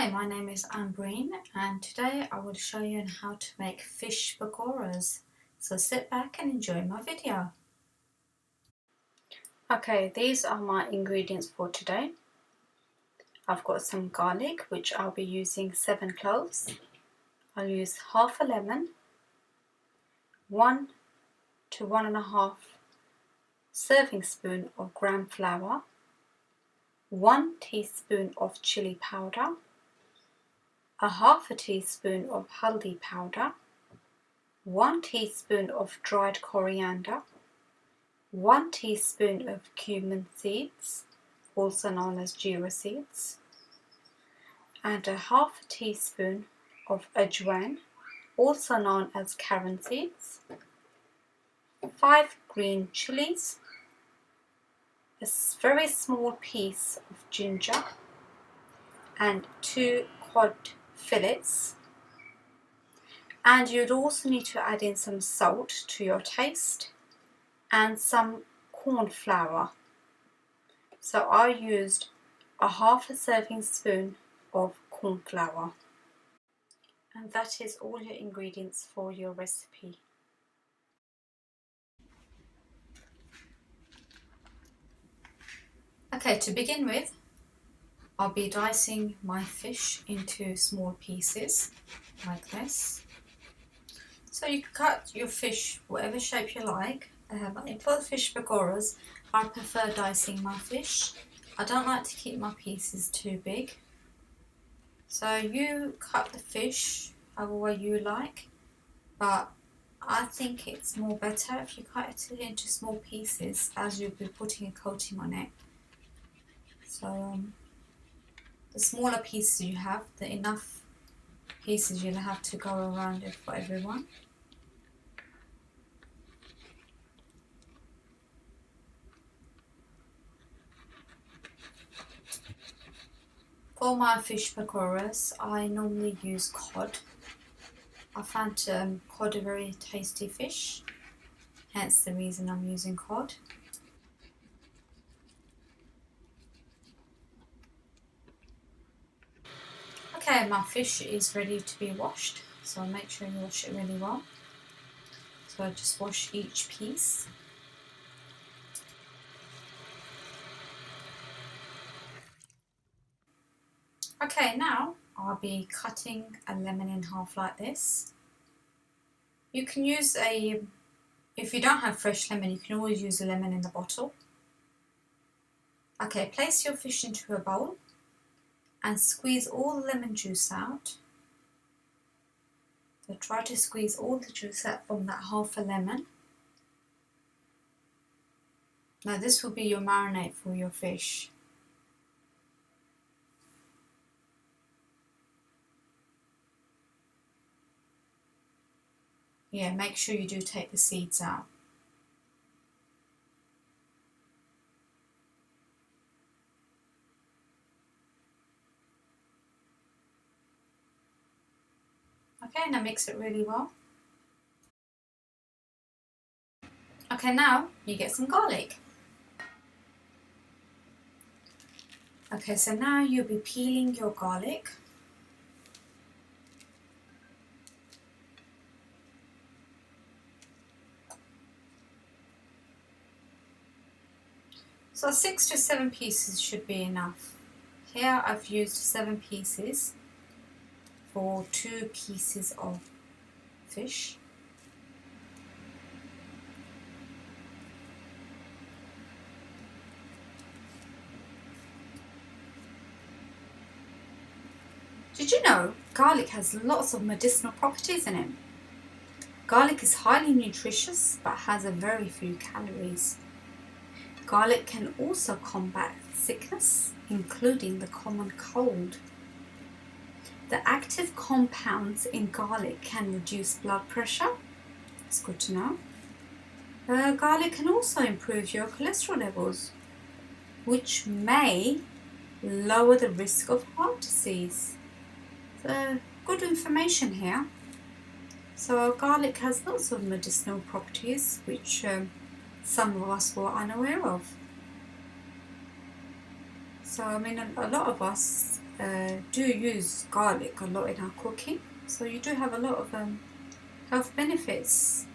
Hi, my name is Ambreen and today I will show you how to make fish pakoras. So sit back and enjoy my video. Okay, these are my ingredients for today. I've got some garlic, which I'll be using 7 cloves. I'll use half a lemon, 1 to 1.5 serving spoon of gram flour, 1 teaspoon of chili powder, a half a teaspoon of haldi powder, 1 teaspoon of dried coriander, 1 teaspoon of cumin seeds, also known as jeera seeds, and a half a teaspoon of ajwain, also known as caron seeds, 5 green chilies, a very small piece of ginger, and 2 cod fillets. And you'd also need to add in some salt to your taste and some corn flour. So I used a half a serving spoon of corn flour. And that is all your ingredients for your recipe. Okay, to begin with, I'll be dicing my fish into small pieces like this. So you can cut your fish whatever shape you like. But for the fish pakoras, I prefer dicing my fish. I don't like to keep my pieces too big. So you cut the fish however way you like, but I think it's more better if you cut it into small pieces as you'll be putting a coating on it. So the smaller pieces you have, the enough pieces you'll have to go around it for everyone. For my fish pakoras, I normally use cod. I found cod a very tasty fish, hence the reason I'm using cod. Okay, my fish is ready to be washed, so make sure you wash it really well. So I just wash each piece. Okay, now I'll be cutting a lemon in half like this. You can use if you don't have fresh lemon, you can always use a lemon in the bottle. Okay, place your fish into a bowl and squeeze all the lemon juice out. So try to squeeze all the juice out from that half a lemon. Now this will be your marinade for your fish. Yeah, make sure you do take the seeds out. Okay, now mix it really well. Okay, now you get some garlic. Okay, so now you'll be peeling your garlic. So 6 to 7 pieces should be enough. Here I've used 7 pieces for 2 pieces of fish. Did you know garlic has lots of medicinal properties in it? Garlic is highly nutritious but has a very few calories. Garlic can also combat sickness, including the common cold. The active compounds in garlic can reduce blood pressure. It's good to know. Garlic can also improve your cholesterol levels, which may lower the risk of heart disease. So good information here. So garlic has lots of medicinal properties which some of us were unaware of. So I mean a lot of us do use garlic a lot in our cooking, so you do have a lot of health benefits.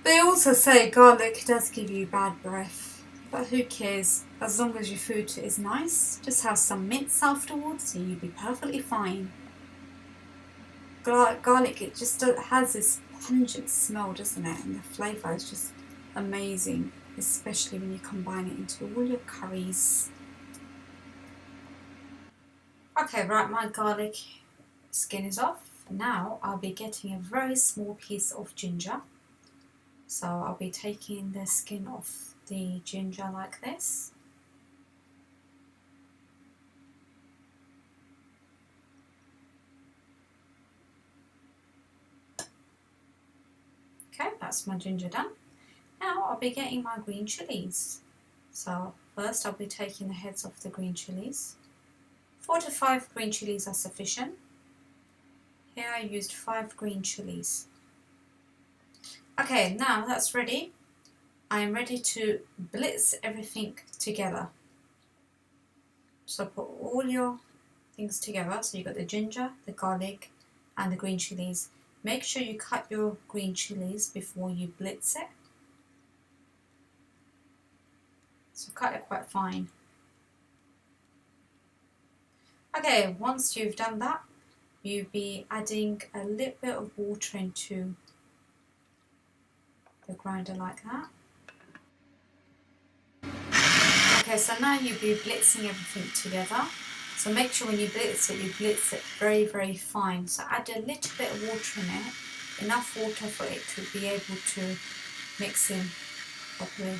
They also say garlic does give you bad breath, but who cares? As long as your food is nice, just have some mince afterwards and you'll be perfectly fine. Garlic, it just has this pungent smell, doesn't it? And the flavour is just amazing, especially when you combine it into all your curries. Okay, right, my garlic skin is off. Now I'll be getting a very small piece of ginger. So I'll be taking the skin off the ginger like this. Okay, that's my ginger done. Now I'll be getting my green chilies. So first I'll be taking the heads off the green chilies. 4 to 5 green chilies are sufficient. Here I used 5 green chilies. Okay, now that's ready. I am ready to blitz everything together. So put all your things together. So you've got the ginger, the garlic and the green chilies. Make sure you cut your green chilies before you blitz it. So cut it quite fine. Okay, once you've done that, you'll be adding a little bit of water into the grinder like that. Okay, so now you'll be blitzing everything together. So make sure when you blitz it very, very fine. So add a little bit of water in it, enough water for it to be able to mix in properly.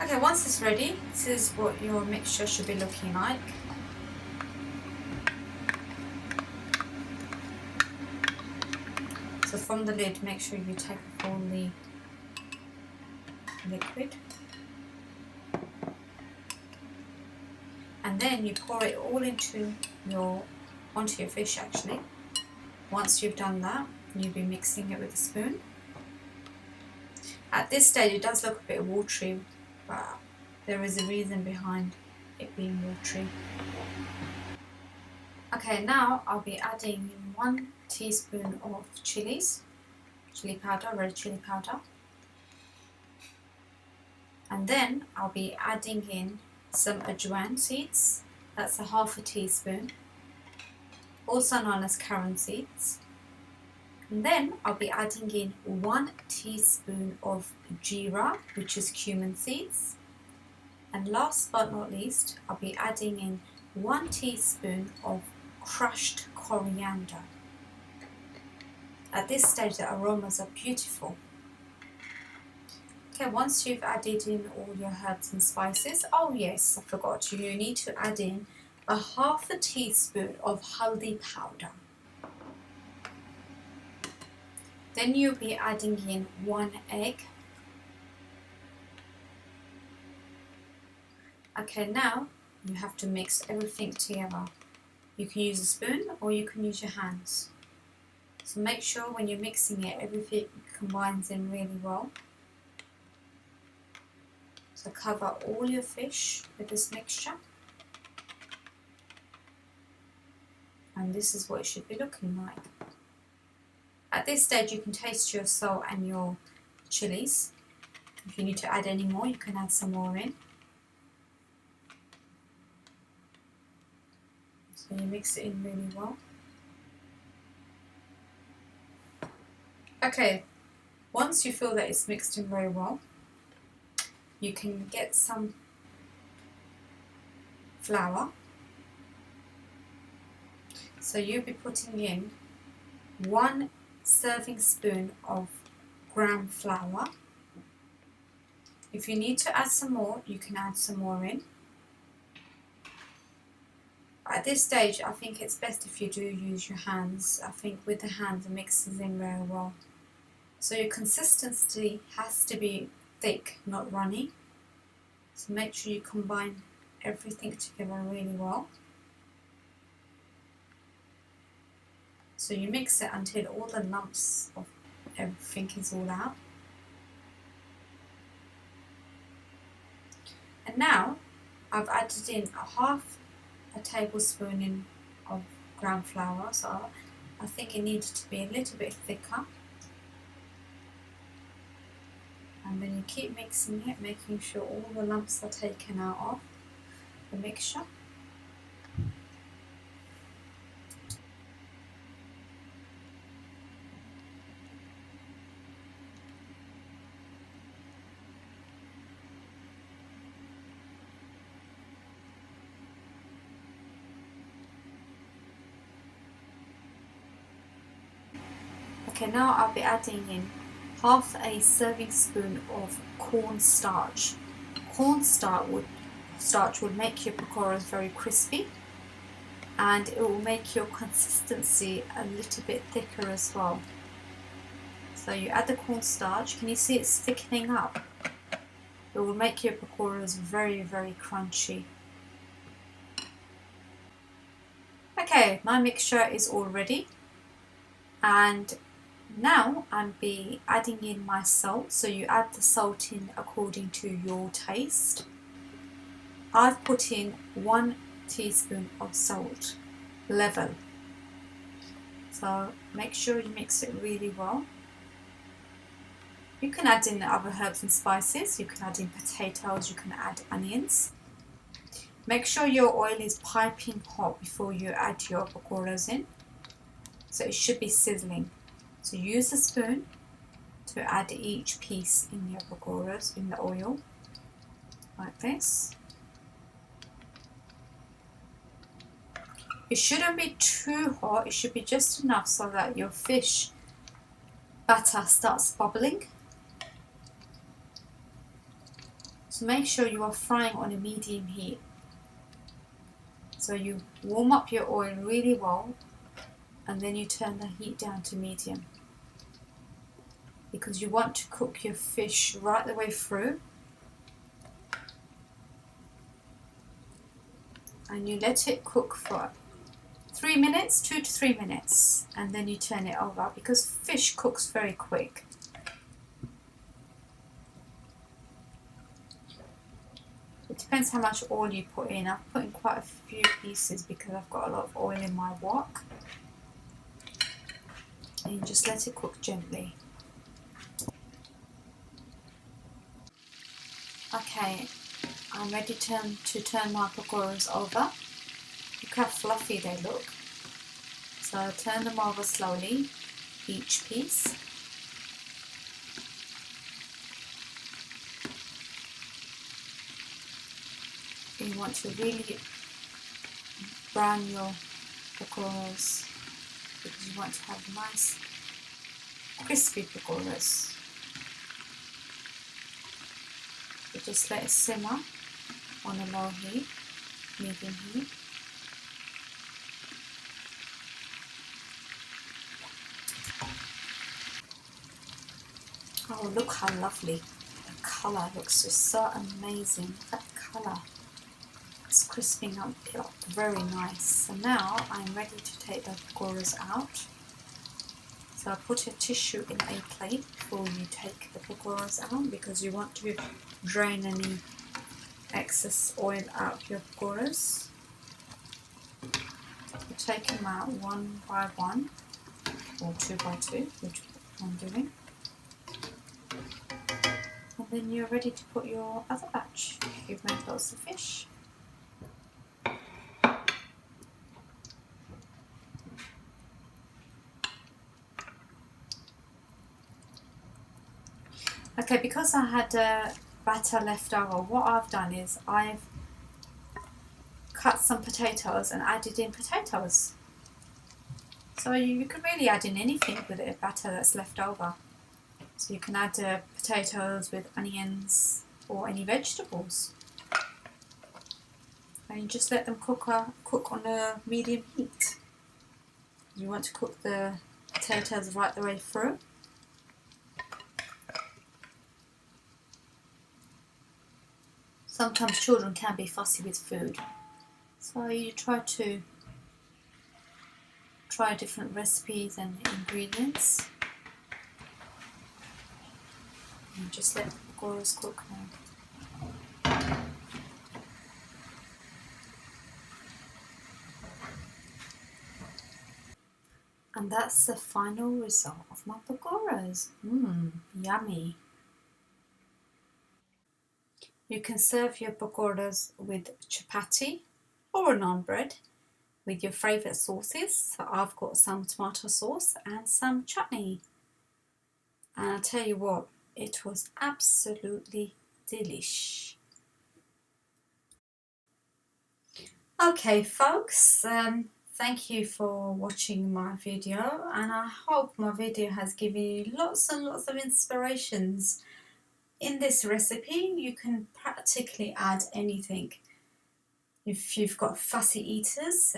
Okay, once it's ready, this is what your mixture should be looking like. So from the lid, make sure you take off all the liquid. And then you pour it all onto your fish actually. Once you've done that, you'll be mixing it with a spoon. At this stage it does look a bit watery, but there is a reason behind it being watery. Okay, now I'll be adding 1 teaspoon of chili powder, red chili powder. And then I'll be adding in some ajwain seeds. That's a 1/2 teaspoon, also known as carom seeds. And then I'll be adding in 1 teaspoon of jeera, which is cumin seeds. And last but not least, I'll be adding in 1 teaspoon of crushed coriander. At this stage the aromas are beautiful. Okay, once you've added in all your herbs and spices, oh yes, I forgot, you need to add in a 1/2 teaspoon of haldi powder. Then you'll be adding in 1 egg. Okay, now you have to mix everything together. You can use a spoon or you can use your hands. So make sure when you're mixing it, everything combines in really well. So cover all your fish with this mixture. And this is what it should be looking like. At this stage you can taste your salt and your chilies. If you need to add any more, you can add some more in. So you mix it in really well. Okay, once you feel that it's mixed in very well, you can get some flour. So you'll be putting in 1 serving spoon of gram flour. If you need to add some more, you can add some more in. At this stage, I think it's best if you do use your hands. I think with the hands it mixes in very well. So your consistency has to be thick, not runny. So make sure you combine everything together really well. So you mix it until all the lumps of everything is all out. And now I've added in half a tablespoon of ground flour, so I think it needs to be a little bit thicker. And then you keep mixing it, making sure all the lumps are taken out of the mixture. Okay, now I'll be adding in half a serving spoon of cornstarch. Cornstarch would make your pakoras very crispy, and it will make your consistency a little bit thicker as well. So you add the cornstarch. Can you see it's thickening up? It will make your pakoras very, very crunchy. Okay, my mixture is all ready, and now I'll be adding in my salt. So you add the salt in according to your taste. I've put in 1 teaspoon of salt, level. So make sure you mix it really well. You can add in other herbs and spices. You can add in potatoes, you can add onions. Make sure your oil is piping hot before you add your pakoras in. So it should be sizzling. So use a spoon to add each piece in your pakoras in the oil, like this. It shouldn't be too hot, it should be just enough so that your fish batter starts bubbling. So make sure you are frying on a medium heat. So you warm up your oil really well, and then you turn the heat down to medium, because you want to cook your fish right the way through. And you let it cook for 3 minutes, 2 to 3 minutes, and then you turn it over, because fish cooks very quick. It depends how much oil you put in. I've put in quite a few pieces because I've got a lot of oil in my wok. And you just let it cook gently. Okay, I'm ready to turn my pakoras over. Look how fluffy they look. So turn them over slowly, each piece. You want to really brown your pakoras because you want to have nice crispy pakoras. So just let it simmer on a low heat, medium heat. Oh, look how lovely. The colour looks just so amazing. That colour. It's crisping up very nice. So now I'm ready to take the pakoras out. So I put a tissue in a plate before you take the pakoras out, because you want to drain any excess oil out of your pakoras. You take them out one by one, or 2 by 2, which I'm doing. And then you're ready to put your other batch. You've made lots of fish. Okay, because I had batter left over, what I've done is I've cut some potatoes and added in potatoes. So you can really add in anything with a batter that's left over. So you can add potatoes with onions or any vegetables. And you just let them cook on a medium heat. You want to cook the potatoes right the way through. Sometimes children can be fussy with food, so you try different recipes and ingredients. And just let the pakoras cook now. And that's the final result of my pakoras. Yummy. You can serve your pakoras with chapati or a naan bread with your favourite sauces. So I've got some tomato sauce and some chutney. And I'll tell you what, it was absolutely delish. Okay folks, thank you for watching my video, and I hope my video has given you lots and lots of inspirations. In this recipe you can practically add anything. If you've got fussy eaters,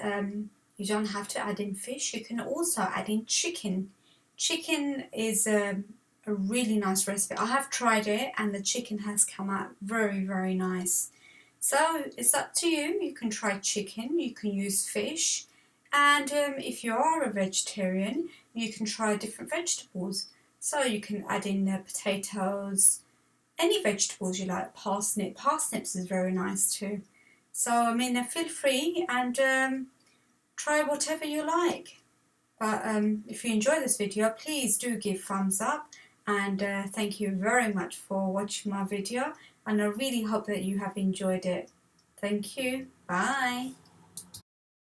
you don't have to add in fish. You can also add in chicken. Chicken is a really nice recipe. I have tried it and the chicken has come out very, very nice. So it's up to you. You can try chicken, you can use fish, and if you are a vegetarian, you can try different vegetables. So you can add in potatoes, any vegetables you like, parsnip. Parsnips is very nice too. So I mean, feel free and try whatever you like. But if you enjoy this video, please do give thumbs up, and thank you very much for watching my video, and I really hope that you have enjoyed it. Thank you. Bye.